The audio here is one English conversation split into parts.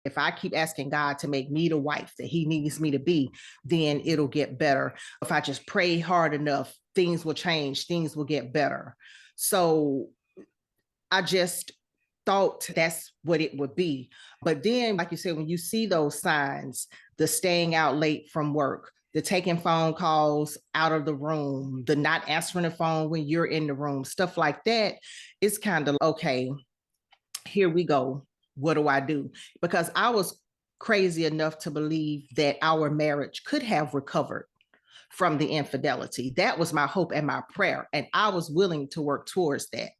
If I keep asking God to make me the wife that he needs me to be, then it'll get better. If I just pray hard enough, things will change, things will get better. So I just thought that's what it would be. But then, like you said, when you see those signs, the staying out late from work, the taking phone calls out of the room, the not answering the phone when you're in the room, stuff like that, it's kind of okay, here we go. What do I do? Because I was crazy enough to believe that our marriage could have recovered from the infidelity. That was my hope and my prayer. And I was willing to work towards that.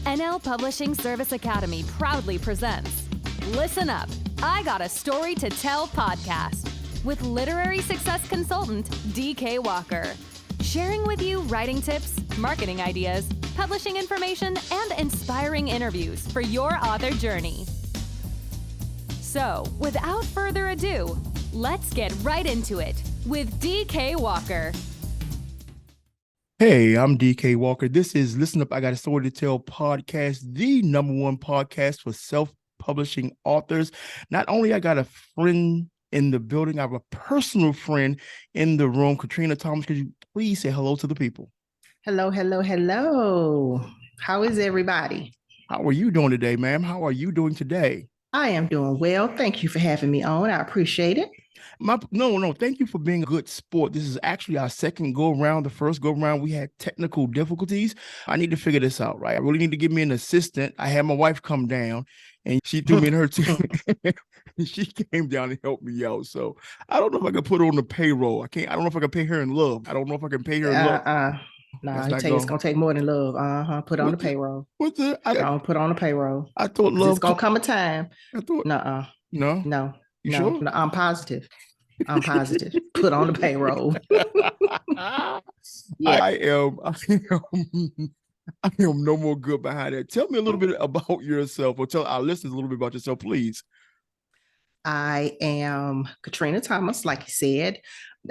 NL Publishing Service Academy proudly presents Listen Up, I Got a Story to Tell podcast with literary success consultant DK Walker, sharing with you writing tips, marketing ideas, publishing information, and inspiring interviews for your author journey. So, without further ado, let's get right into it with DK Walker. Hey, I'm DK Walker. This is Listen Up, I Got a Story to Tell podcast, the #1 podcast for self-publishing authors. Not only I got a friend in the building, I have a personal friend in the room. Katrina Thomas, could you please say hello to the people? Hello, hello, hello. How is everybody? How are you doing today, ma'am? How are you doing today? I am doing well. Thank you for having me on. I appreciate it. No. Thank you for being a good sport. This is actually our second go around. The first go around, we had technical difficulties. I need to figure this out, right? I really need to get me an assistant. I had my wife come down and she threw me in her team. She came down and helped me out. So I don't know if I can put her on the payroll. I don't know if I can pay her in love. I don't know if I can pay her in love. No, it's gonna take more than love. Put on the payroll. What's the? Put on the payroll. I thought love. It's gonna come a time. I thought. No. You sure? No, I'm positive. Put on the payroll. Yeah. I am no more good behind that. Tell me a little bit about yourself, or tell our listeners a little bit about yourself, please. I am Katrina Thomas, like you said.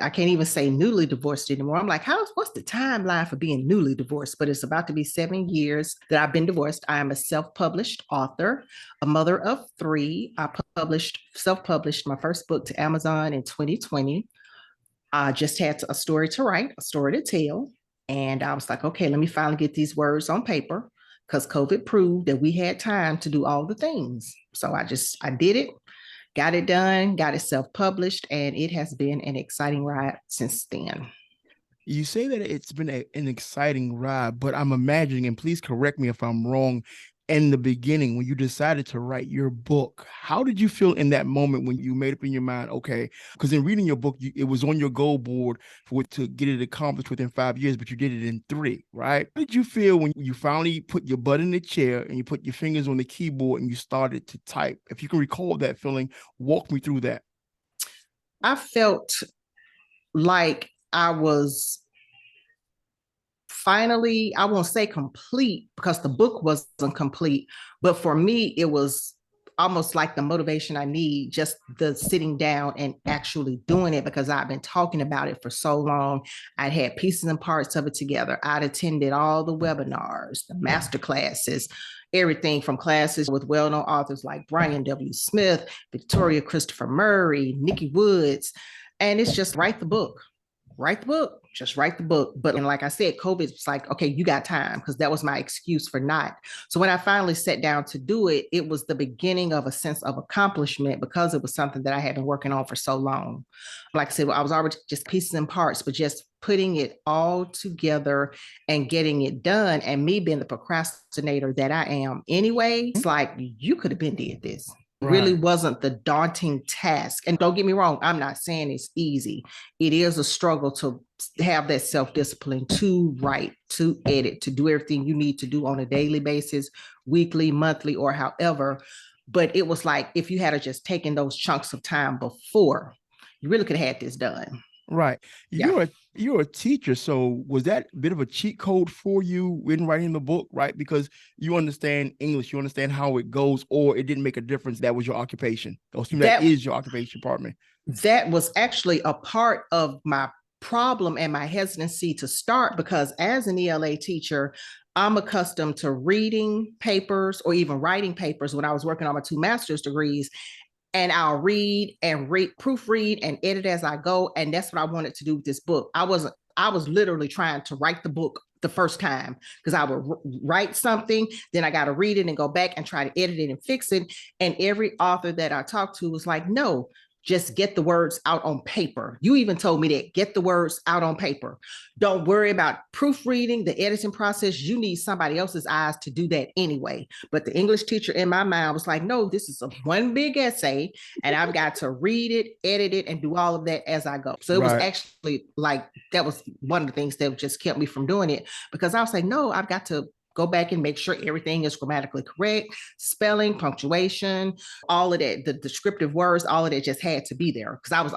I can't even say newly divorced anymore. I'm like, what's the timeline for being newly divorced? But it's about to be 7 years that I've been divorced. I am a self-published author, a mother of 3. I self-published my first book to Amazon in 2020. I just had a story to write, a story to tell. And I was like, okay, let me finally get these words on paper, because COVID proved that we had time to do all the things. So I did it. Got it done, got it self-published, and it has been an exciting ride since then. You say that it's been an exciting ride, but I'm imagining, and please correct me if I'm wrong, in the beginning, when you decided to write your book, how did you feel in that moment when you made up in your mind, okay, because in reading your book, it was on your goal board to get it accomplished within 5 years, but you did it in 3, right? How did you feel when you finally put your butt in the chair and you put your fingers on the keyboard and you started to type? If you can recall that feeling, walk me through that. I felt like I was finally, I won't say complete because the book wasn't complete, but for me, it was almost like the motivation I need, just the sitting down and actually doing it, because I've been talking about it for so long. I'd had pieces and parts of it together. I'd attended all the webinars, the master classes, everything from classes with well-known authors like Brian W. Smith, Victoria Christopher Murray, Nikki Woods. And it's just write the book. Just write the book. But like I said, COVID was like, okay, you got time, because that was my excuse for not. So when I finally sat down to do it, it was the beginning of a sense of accomplishment, because it was something that I had been working on for so long. Like I said, I was already just pieces and parts, but just putting it all together and getting it done. And me being the procrastinator that I am anyway, it's like, you could have been did this. Really wasn't the daunting task. And don't get me wrong, I'm not saying it's easy. It is a struggle to have that self-discipline, to write, to edit, to do everything you need to do on a daily basis, weekly, monthly, or however. But it was like, if you had just taken those chunks of time before, you really could have had this done. Right. You're a teacher. So was that a bit of a cheat code for you when writing the book, right? Because you understand English, you understand how it goes, or it didn't make a difference. That was your occupation. That is your occupation, pardon me. That was actually a part of my problem and my hesitancy to start, because as an ELA teacher, I'm accustomed to reading papers or even writing papers when I was working on my 2 master's degrees. and I'll read and proofread and edit as I go. And that's what I wanted to do with this book. I was literally trying to write the book the first time, because I would write something, then I got to read it and go back and try to edit it and fix it. And every author that I talked to was like, no, just get the words out on paper. You even told me that, get the words out on paper. Don't worry about proofreading, the editing process. You need somebody else's eyes to do that anyway. But the English teacher in my mind was like, no, this is one big essay, and I've got to read it, edit it, and do all of that as I go. So it was actually like, that was one of the things that just kept me from doing it, because I was like, no, I've got to go back and make sure everything is grammatically correct, spelling, punctuation, all of that, the descriptive words, all of that just had to be there, because I was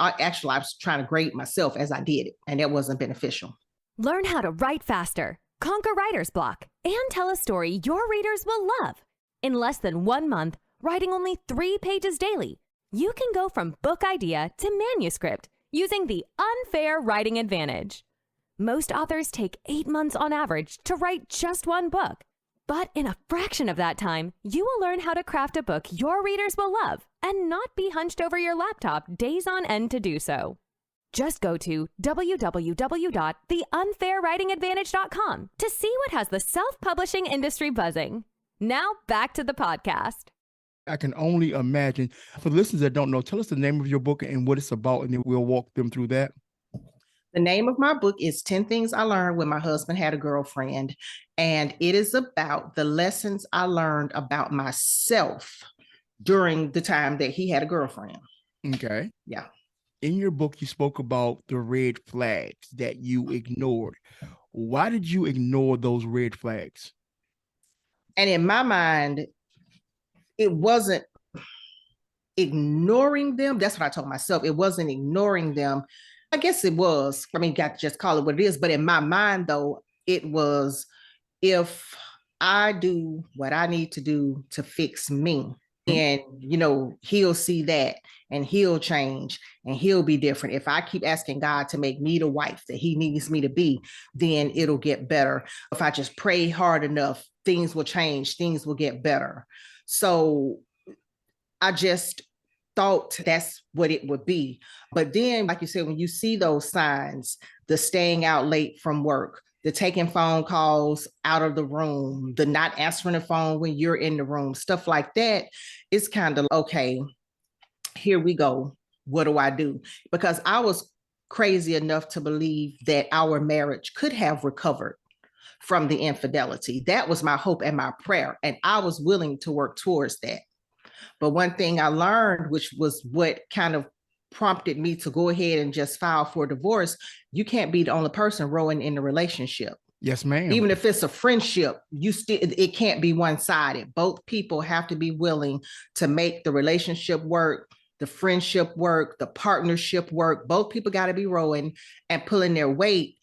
trying to grade myself as I did it, and that wasn't beneficial. Learn how to write faster, conquer writer's block, and tell a story your readers will love. In less than 1 month, writing only 3 pages daily, you can go from book idea to manuscript using the unfair writing advantage. Most authors take 8 months on average to write just 1 book. But in a fraction of that time, you will learn how to craft a book your readers will love and not be hunched over your laptop days on end to do so. Just go to www.theunfairwritingadvantage.com to see what has the self-publishing industry buzzing. Now back to the podcast. I can only imagine. For the listeners that don't know, tell us the name of your book and what it's about, and then we'll walk them through that. The name of my book is 10 Things I Learned When My Husband Had a Girlfriend. And it is about the lessons I learned about myself during the time that he had a girlfriend. Okay. Yeah. In your book, you spoke about the red flags that you ignored. Why did you ignore those red flags? And in my mind, it wasn't ignoring them. That's what I told myself. It wasn't ignoring them. I guess it was. I mean, got to just call it what it is. But in my mind, though, it was, if I do what I need to do to fix me, and, he'll see that and he'll change and he'll be different. If I keep asking God to make me the wife that he needs me to be, then it'll get better. If I just pray hard enough, things will change, things will get better. So I just thought that's what it would be. But then, like you said, when you see those signs, the staying out late from work, the taking phone calls out of the room, the not answering the phone when you're in the room, stuff like that, it's kind of, okay, here we go. What do I do? Because I was crazy enough to believe that our marriage could have recovered from the infidelity. That was my hope and my prayer. And I was willing to work towards that. But one thing I learned, which was what kind of prompted me to go ahead and just file for divorce, you can't be the only person rowing in the relationship. Yes, ma'am. Even if it's a friendship, it can't be one-sided. Both people have to be willing to make the relationship work, the friendship work, the partnership work. Both people got to be rowing and pulling their weight,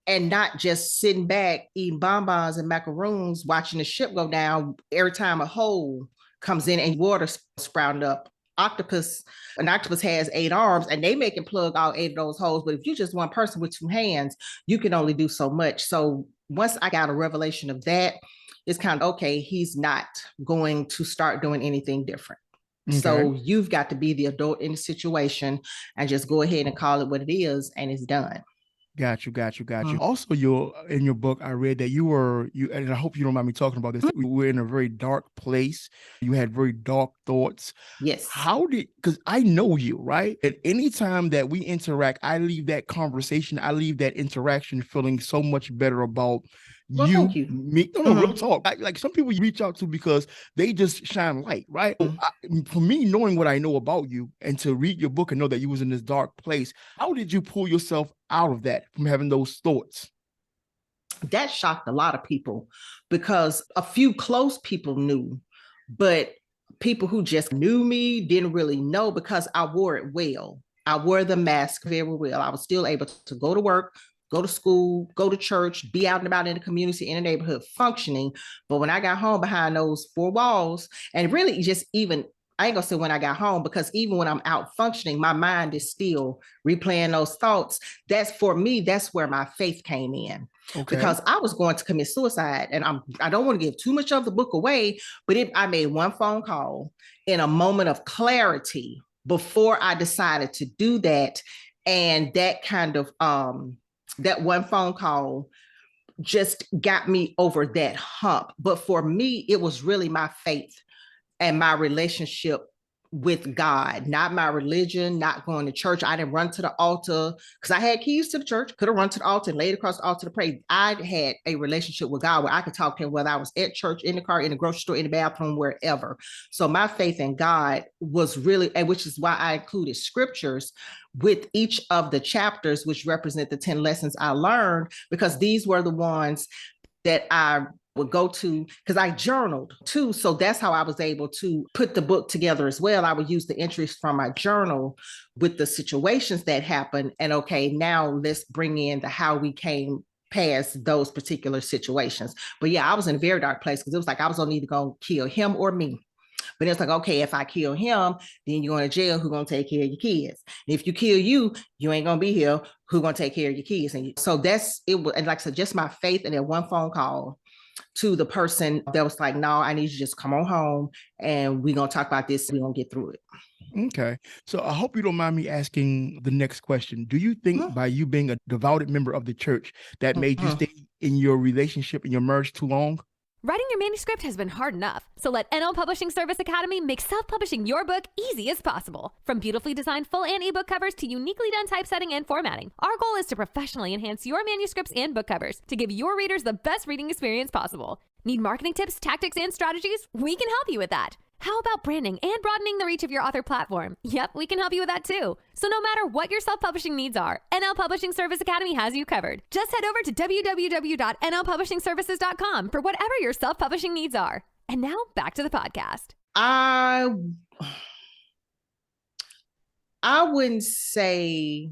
and not just sitting back eating bonbons and macaroons, watching the ship go down every time a hole comes in and water sprouting up. An octopus has 8 arms, and they make and plug all 8 of those holes. But if you're just one person with 2 hands, you can only do so much. So once I got a revelation of that, it's kind of, okay, he's not going to start doing anything different. Okay. So you've got to be the adult in the situation and just go ahead and call it what it is, and it's done. Got you. Also, in your book, I read that you and I hope you don't mind me talking about this. You were in a very dark place. You had very dark thoughts. Yes. Because I know you, right? At any time that we interact, I leave that conversation, I leave that interaction feeling so much better about thank you. Me. No, real talk. Like some people you reach out to because they just shine light, right? For me, knowing what I know about you and to read your book and know that you was in this dark place, how did you pull yourself out of that from having those thoughts? That shocked a lot of people, because a few close people knew, but people who just knew me didn't really know, because I wore it well. I wore the mask very well. I was still able to go to work, go to school, go to church, be out and about in the community, in the neighborhood, functioning. But when I got home behind those 4 walls, and really just even I ain't gonna say when I got home, because even when I'm out functioning, my mind is still replaying those thoughts. That's for me, that's where my faith came in. Okay. Because I was going to commit suicide, and I don't want to give too much of the book away, but I made one phone call in a moment of clarity before I decided to do that. And that kind of that one phone call just got me over that hump. But for me, it was really my faith and my relationship with God, not my religion, not going to church. I didn't run to the altar because I had keys to the church, could have run to the altar and laid across the altar to pray. I had a relationship with God where I could talk to him whether I was at church, in the car, in the grocery store, in the bathroom, wherever. So my faith in God was really, and which is why I included scriptures with each of the chapters, which represent the 10 lessons I learned, because these were the ones that I would go to, because I journaled too. So that's how I was able to put the book together as well. I would use the entries from my journal with the situations that happened. And okay, now let's bring in the how we came past those particular situations. But yeah, I was in a very dark place because it was like I was only either going to kill him or me. But it's like, okay, if I kill him, then you're going to jail. Who's going to take care of your kids? And if you kill you, you ain't going to be here. Who's going to take care of your kids? And so that's it. And like I said, just my faith and that one phone call to the person that was like, no, I need you to just come on home and we're going to talk about this. We're going to get through it. Okay. So I hope you don't mind me asking the next question. Do you think by you being a devoted member of the church that made you stay in your relationship, in your marriage too long? Writing your manuscript has been hard enough, so let NL Publishing Service Academy make self-publishing your book easy as possible. From beautifully designed full and ebook covers to uniquely done typesetting and formatting, our goal is to professionally enhance your manuscripts and book covers to give your readers the best reading experience possible. Need marketing tips, tactics, and strategies? We can help you with that. How about branding and broadening the reach of your author platform? Yep, we can help you with that too. So no matter what your self-publishing needs are, NL Publishing Service Academy has you covered. Just head over to www.nlpublishingservices.com for whatever your self-publishing needs are. And now back to the podcast. I wouldn't say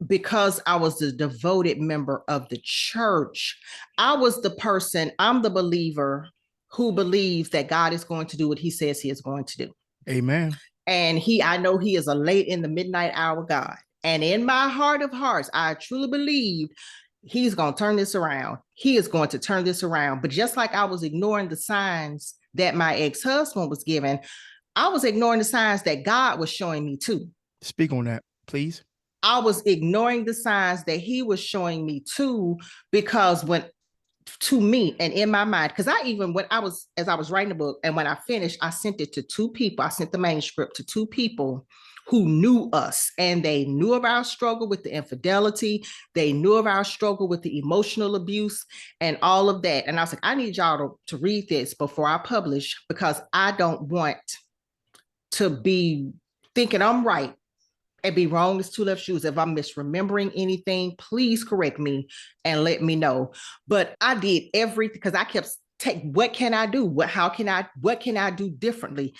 because I was a devoted member of the church. I'm the believer who believes that God is going to do what he says he is going to do. Amen. And I know he is a late in the midnight hour God. And in my heart of hearts, I truly believe he's going to turn this around. He is going to turn this around. But just like I was ignoring the signs that my ex-husband was giving, I was ignoring the signs that God was showing me too. Speak on that, please. I was ignoring the signs that he was showing me too, because to me and in my mind, because as I was writing the book and when I finished, I sent it to two people. I sent the manuscript to two people who knew us, and they knew of our struggle with the infidelity. They knew of our struggle with the emotional abuse and all of that. And I was like, I need y'all to read this before I publish, because I don't want to be thinking I'm right and be wrong as two left shoes. If I'm misremembering anything, please correct me and let me know. But I did everything because I kept what can I do? What can I do differently?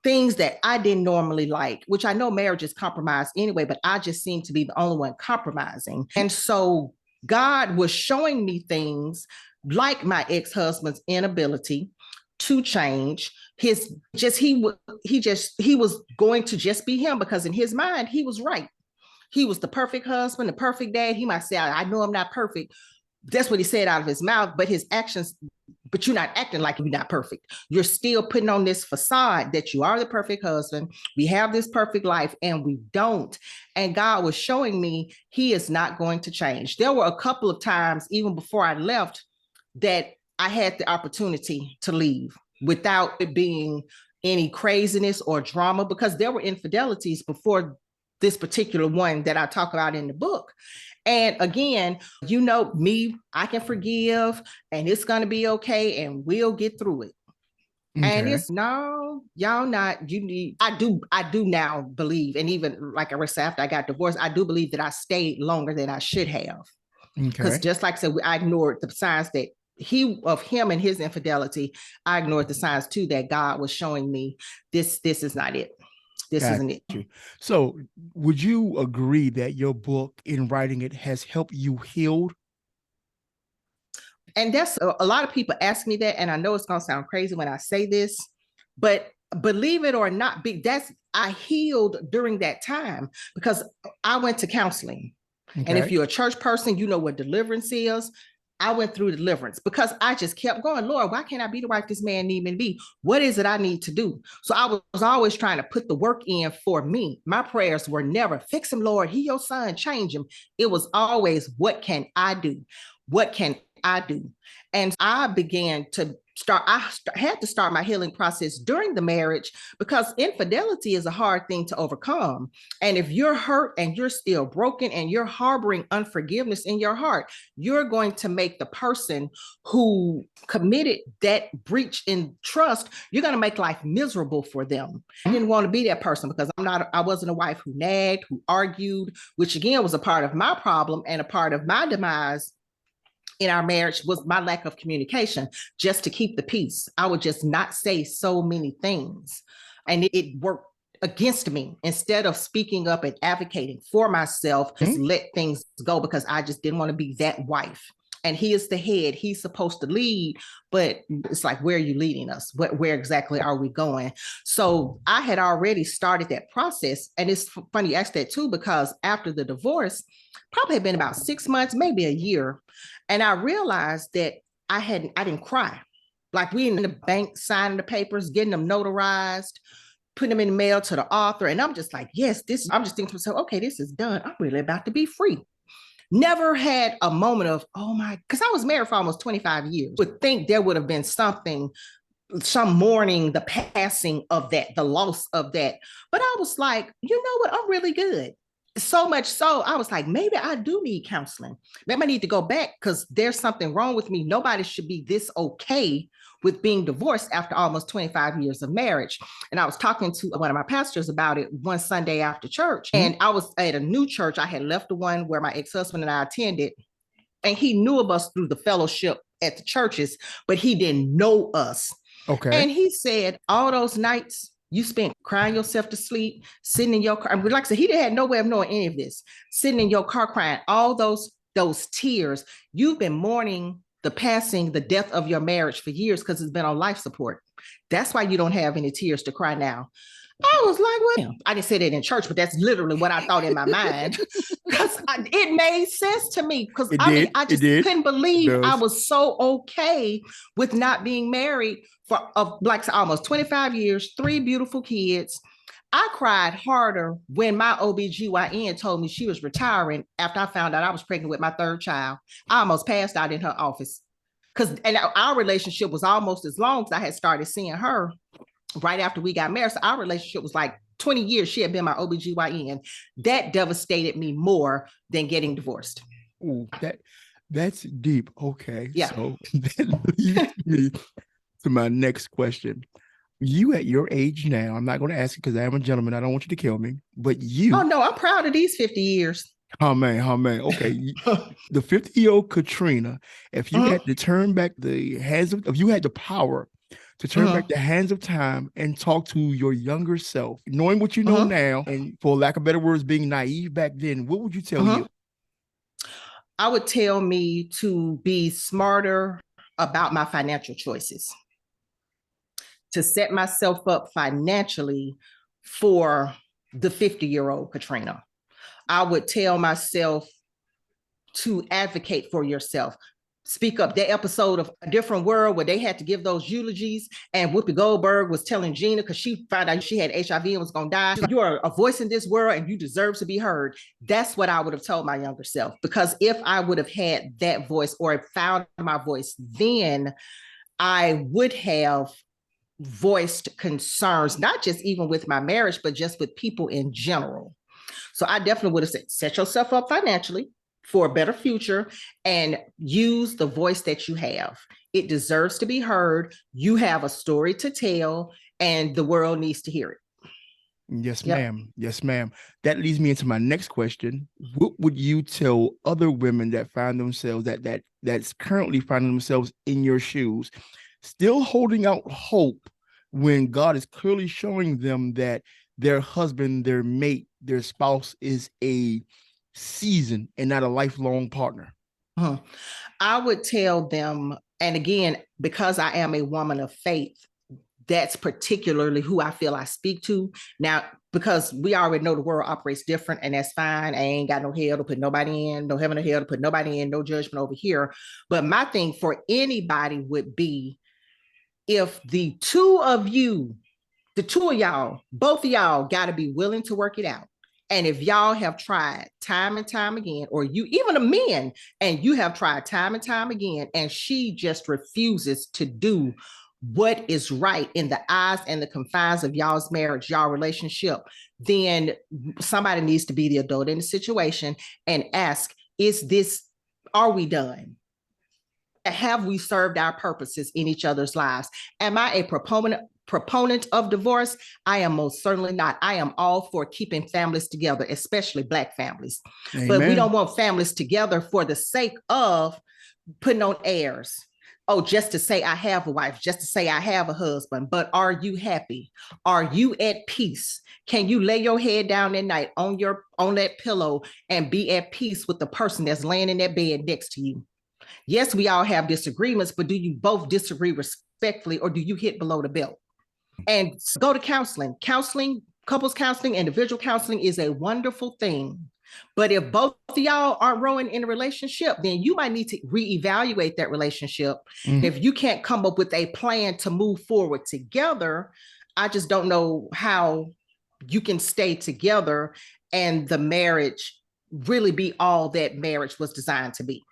Things that I didn't normally like, which I know marriage is compromised anyway, but I just seemed to be the only one compromising. And so God was showing me things like my ex-husband's inability to change. He was going to just be him, because in his mind, he was right. He was the perfect husband, the perfect dad. He might say, I know I'm not perfect. That's what he said out of his mouth, but his actions, but you're not acting like you're not perfect. You're still putting on this facade that you are the perfect husband. We have this perfect life, and we don't. And God was showing me he is not going to change. There were a couple of times, even before I left, that I had the opportunity to leave without it being any craziness or drama, because there were infidelities before this particular one that I talk about in the book. And again, you know me, I can forgive and it's going to be okay and we'll get through it. Okay. And it's no, y'all not, you need, I do now believe, and even like I was after I got divorced, I do believe that I stayed longer than I should have. Because just like I said, I ignored the signs that him and his infidelity. I ignored the signs too that God was showing me this is not it. This isn't it. So would you agree that your book, in writing it, has helped you heal? And that's a lot of people ask me that. And I know it's going to sound crazy when I say this, but believe it or not, I healed during that time because I went to counseling. Okay. And if you're a church person, you know what deliverance is. I went through deliverance because I just kept going, Lord, why can't I be the wife this man need me to be? What is it I need to do? So I was always trying to put the work in for me. My prayers were never, fix him, Lord, he your son, change him. It was always, what can I do? What can I do? And I began to had to start my healing process during the marriage because infidelity is a hard thing to overcome. And if you're hurt and you're still broken and you're harboring unforgiveness in your heart, you're going to make the person who committed that breach in trust, you're going to make life miserable for them. I didn't want to be that person because I wasn't a wife who nagged, who argued, which again was a part of my problem and a part of my demise in our marriage was my lack of communication, just to keep the peace. I would just not say so many things. And it worked against me. Instead of speaking up and advocating for myself, just let things go because I just didn't want to be that wife. And he is the head. He's supposed to lead, but it's like, where are you leading us? Where exactly are we going? So I had already started that process. And it's funny you asked that too, because after the divorce, probably had been about 6 months, maybe a year. And I realized that I didn't cry. Like we in the bank signing the papers, getting them notarized, putting them in the mail to the author. And I'm just like, yes, I'm just thinking to myself, okay, this is done. I'm really about to be free. Never had a moment of, oh my, because I was married for almost 25 years. Would think there would have been some mourning, the passing of that, the loss of that. But I was like, you know what? I'm really good. So much so, I was like, maybe I do need counseling. Maybe I need to go back because there's something wrong with me. Nobody should be this okay with being divorced after almost 25 years of marriage. And I was talking to one of my pastors about it one Sunday after church. And I was at a new church. I had left the one where my ex-husband and I attended. And he knew of us through the fellowship at the churches, but he didn't know us. Okay. And he said, all those nights you spent crying yourself to sleep, sitting in your car. And like I said, he had no way of knowing any of this. Sitting in your car crying, all those tears. You've been mourning the death of your marriage for years because it's been on life support. That's why you don't have any tears to cry now. I was like, well, I didn't say that in church, but that's literally what I thought in my mind. Because it made sense to me. Because I just couldn't believe I was so okay with not being married for like almost 25 years, 3 beautiful kids. I cried harder when my OBGYN told me she was retiring after I found out I was pregnant with my 3rd child. I almost passed out in her office. And our relationship was almost as long as I had started seeing her right after we got married. So our relationship was like 20 years. She had been my OBGYN. That devastated me more than getting divorced. Ooh, that's deep. Okay. Yeah. So that leads me to my next question. You at your age now, I'm not going to ask you because I am a gentleman. I don't want you to kill me, but you. Oh, no, I'm proud of these 50 years. Oh, man. Okay. The 50-year-old Katrina, if you had to turn back the hands of, if you had the power to turn back the hands of time and talk to your younger self, knowing what you know now, and for lack of better words, being naive back then, what would you tell you? I would tell me to be smarter about my financial choices, to set myself up financially for the 50-year-old Katrina. I would tell myself to advocate for yourself. Speak up. That episode of A Different World where they had to give those eulogies and Whoopi Goldberg was telling Gina, because she found out she had HIV and was going to die, you are a voice in this world and you deserve to be heard. That's what I would have told my younger self, because if I would have had that voice or found my voice, then I would have voiced concerns, not just even with my marriage, but just with people in general. So I definitely would have said, set yourself up financially for a better future and use the voice that you have. It deserves to be heard. You have a story to tell and the world needs to hear it. Yes, ma'am. Yes, ma'am. That leads me into my next question. What would you tell other women that find themselves, that's currently finding themselves in your shoes, still holding out hope when God is clearly showing them that their husband, their mate, their spouse is a season and not a lifelong partner? I would tell them, and again, because I am a woman of faith, that's particularly who I feel I speak to. Now, because we already know the world operates different, and that's fine. I ain't got no hell to put nobody in, no heaven or hell to put nobody in, no judgment over here. But my thing for anybody would be, if the two of y'all, both of y'all got to be willing to work it out. And if y'all have tried time and time again, or you, even the men, and you have tried time and time again, and she just refuses to do what is right in the eyes and the confines of y'all's marriage, y'all relationship, then somebody needs to be the adult in the situation and ask, are we done? Have we served our purposes in each other's lives? Am I a proponent of divorce? I am most certainly not. I am all for keeping families together, especially Black families. Amen. But we don't want families together for the sake of putting on airs. Oh, just to say I have a wife, just to say I have a husband. But are you happy? Are you at peace? Can you lay your head down at night on that pillow and be at peace with the person that's laying in that bed next to you? Yes, we all have disagreements, but do you both disagree respectfully, or do you hit below the belt? And go to counseling. Couples counseling, individual counseling is a wonderful thing. But if both of y'all aren't rowing in a relationship, then you might need to reevaluate that relationship. Mm-hmm. If you can't come up with a plan to move forward together, I just don't know how you can stay together and the marriage really be all that marriage was designed to be.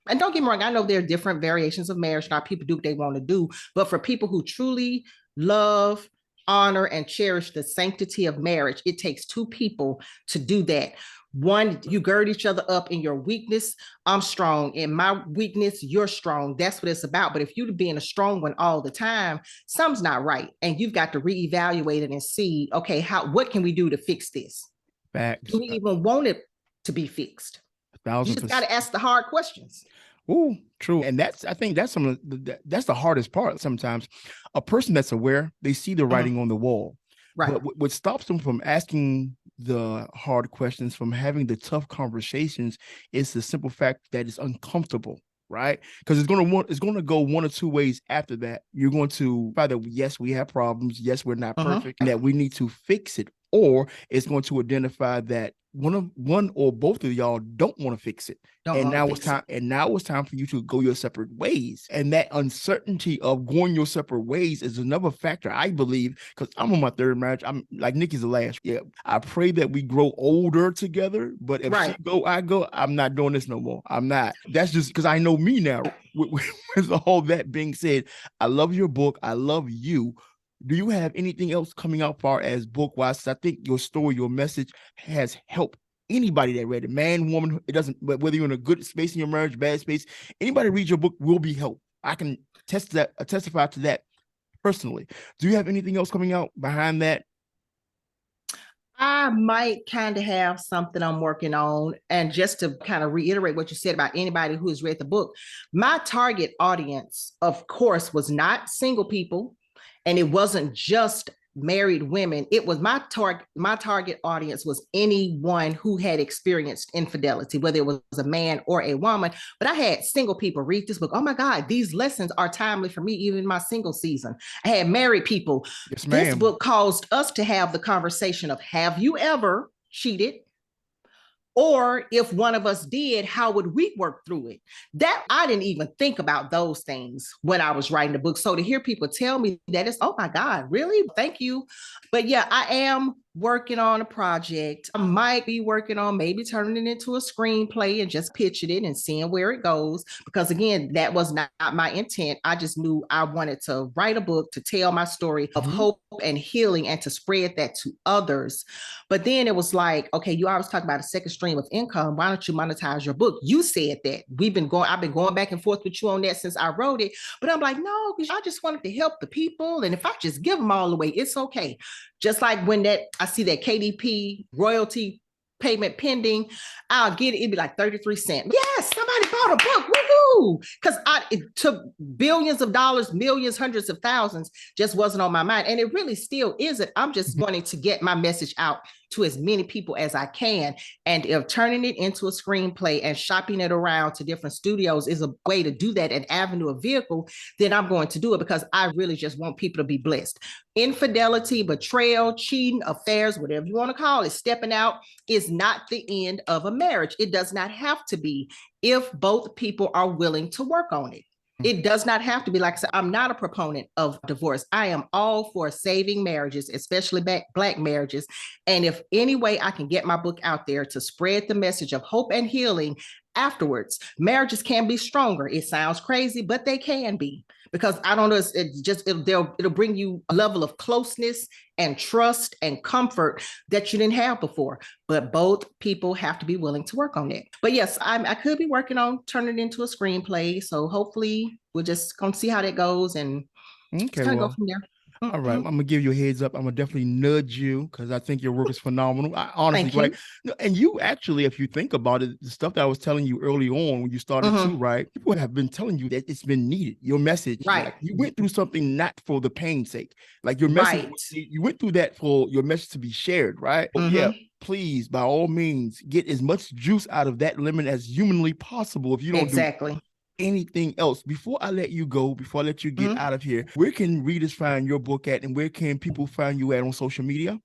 And don't get me wrong, I know there are different variations of marriage. Not people do what they want to do, but for people who truly love, honor, and cherish the sanctity of marriage, it takes two people to do that. One, you gird each other up in your weakness. I'm strong. In my weakness, you're strong. That's what it's about. But if you're being a strong one all the time, something's not right. And you've got to reevaluate it and see, okay, what can we do to fix this? Facts. Do we even want it to be fixed? 1,000%. You just got to ask the hard questions. Ooh, true. And I think that's that's the hardest part. Sometimes a person that's aware, they see the writing on the wall. Right. But what stops them from asking the hard questions, from having the tough conversations, is the simple fact that it's uncomfortable, right? Because it's going to go one or two ways after that. You're going to find that, yes, we have problems. Yes, we're not perfect, and that we need to fix it. Or it's going to identify that one or both of y'all don't want to fix it. Now it's time for you to go your separate ways. And that uncertainty of going your separate ways is another factor, I believe, because I'm on my third marriage. I'm like Nikki's the last. Yeah. I pray that we grow older together, but if she go, I go. I'm not doing this no more. I'm not. That's just because I know me now. With all that being said, I love your book. I love you. Do you have anything else coming out far as book-wise? I think your story, your message has helped anybody that read it, man, woman. It doesn't, whether you're in a good space in your marriage, bad space, anybody read your book will be helped. I can testify to that personally. Do you have anything else coming out behind that? I might kind of have something I'm working on. And just to kind of reiterate what you said about anybody who has read the book, my target audience, of course, was not single people. And it wasn't just married women. It was my target audience was anyone who had experienced infidelity, whether it was a man or a woman. But I had single people read this book. Oh my God, these lessons are timely for me, even in my single season. I had married people. Yes, ma'am. This book caused us to have the conversation of, have you ever cheated? Or if one of us did, how would we work through it? That I didn't even think about those things when I was writing the book. So to hear people tell me that, it's, oh my God, really? Thank you. But yeah, I am working on a project. I might be working on maybe turning it into a screenplay and just pitching it and seeing where it goes. Because again, that was not my intent. I just knew I wanted to write a book to tell my story of hope and healing and to spread that to others. But then it was like, okay, you always talk about a second stream of income. Why don't you monetize your book? You said that. I've been going back and forth with you on that since I wrote it. But I'm like, no, because I just wanted to help the people. And if I just give them all away, it's okay. Just like when I see that KDP royalty payment pending, I'll get it. It'd be like 33 cents. Yes, somebody bought a book. Woohoo! too, because it took billions of dollars, millions, hundreds of thousands, just wasn't on my mind. And it really still isn't. I'm just wanting to get my message out to as many people as I can. And if turning it into a screenplay and shopping it around to different studios is a way to do that, an avenue, a vehicle, then I'm going to do it, because I really just want people to be blessed. Infidelity, betrayal, cheating, affairs, whatever you want to call it, stepping out is not the end of a marriage. It does not have to be, if both people are willing to work on it. It does not have to be. Like I said, I'm not a proponent of divorce. I am all for saving marriages, especially Black marriages. And if any way I can get my book out there to spread the message of hope and healing afterwards, marriages can be stronger. It sounds crazy, but they can be. Because I don't know, it'll bring you a level of closeness and trust and comfort that you didn't have before. But both people have to be willing to work on it. But yes, I could be working on turning it into a screenplay. So hopefully we're just going to see how that goes and kind of go from there. All right, I'm gonna give you a heads up. I'm gonna definitely nudge you, because I think your work is phenomenal. I honestly, like, and you actually, if you think about it, the stuff that I was telling you early on when you started too, right? People have been telling you that it's been needed. Your message, right? Like, you went through something not for the pain's sake. Like, your message, you went through that for your message to be shared, right? Yeah. Please, by all means, get as much juice out of that lemon as humanly possible. If you don't do anything else, before I let you go, before I let you get out of here, where can readers find your book at, and where can people find you at on social media?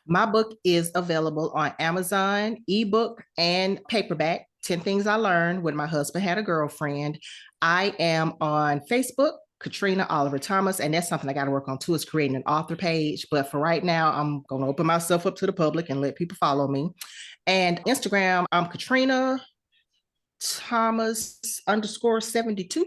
My book is available on Amazon, ebook and paperback. 10 Things I Learned When My Husband Had a Girlfriend. I am on Facebook, Katrina Oliver Thomas, and that's something I got to work on too, is creating an author page. But for right now, I'm going to open myself up to the public and let people follow me. And Instagram, I'm Katrina Thomas _72.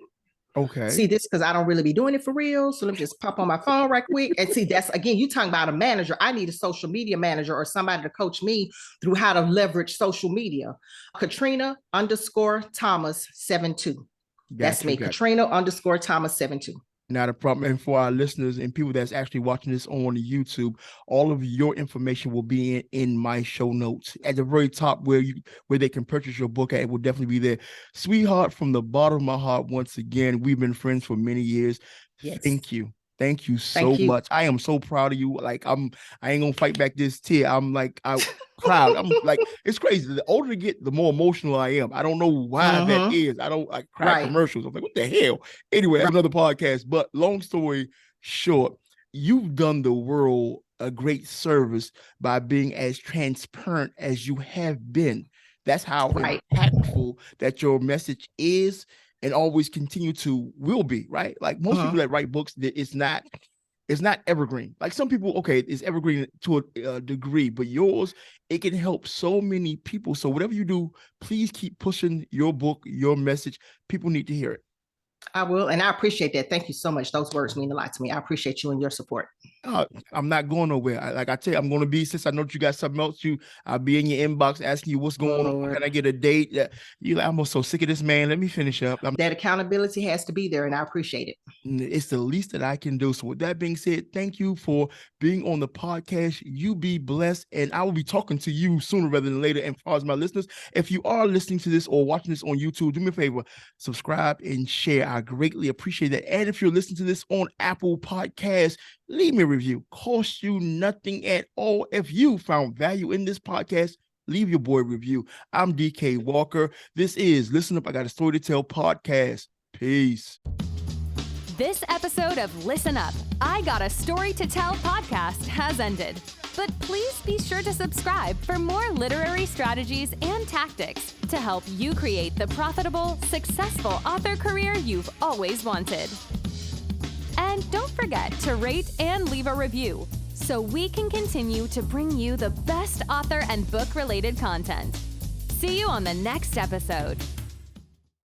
Okay. See this, because I don't really be doing it for real. So let me just pop on my phone right quick and see. That's, again, you talking about a manager. I need a social media manager or somebody to coach me through how to leverage social media. Katrina _Thomas 72. That's me. Katrina _Thomas 72. Not a problem. And for our listeners and people that's actually watching this on YouTube, all of your information will be in my show notes at the very top, where they can purchase your book at. It will definitely be there. Sweetheart, from the bottom of my heart, once again, we've been friends for many years. Yes. Thank you. Thank you so much. I am so proud of you. Like, I ain't gonna fight back this tear. I'm proud. I'm like, it's crazy. The older I get, the more emotional I am. I don't know why that is. I don't like cry commercials. I'm like, what the hell? Anyway, that's another podcast. But long story short, you've done the world a great service by being as transparent as you have been. That's how impactful that your message is, and always will be, right? Like, most people that write books, it's not evergreen. Like, some people, okay, it's evergreen to a degree, but yours, it can help so many people. So whatever you do, please keep pushing your book, your message. People need to hear it. I will, and I appreciate that. Thank you so much. Those words mean a lot to me. I appreciate you and your support. I'm not going nowhere. Like I tell you, I'm going to be, since I know that you got something else, I'll be in your inbox asking you what's going on. Can I get a date? You're like, I'm so sick of this man. Let me finish up. That accountability has to be there, and I appreciate it. It's the least that I can do. So with that being said, thank you for being on the podcast. You be blessed, and I will be talking to you sooner rather than later. And as far as my listeners, if you are listening to this or watching this on YouTube, do me a favor, subscribe and share. I greatly appreciate that. And if you're listening to this on Apple Podcasts, leave me a review. Costs you nothing at all. If you found value in this podcast, leave your boy a review. I'm DK Walker. This is Listen Up, I Got a Story to Tell podcast. Peace. This episode of Listen Up, I Got a Story to Tell podcast has ended. But please be sure to subscribe for more literary strategies and tactics to help you create the profitable, successful author career you've always wanted. And don't forget to rate and leave a review so we can continue to bring you the best author and book-related content. See you on the next episode.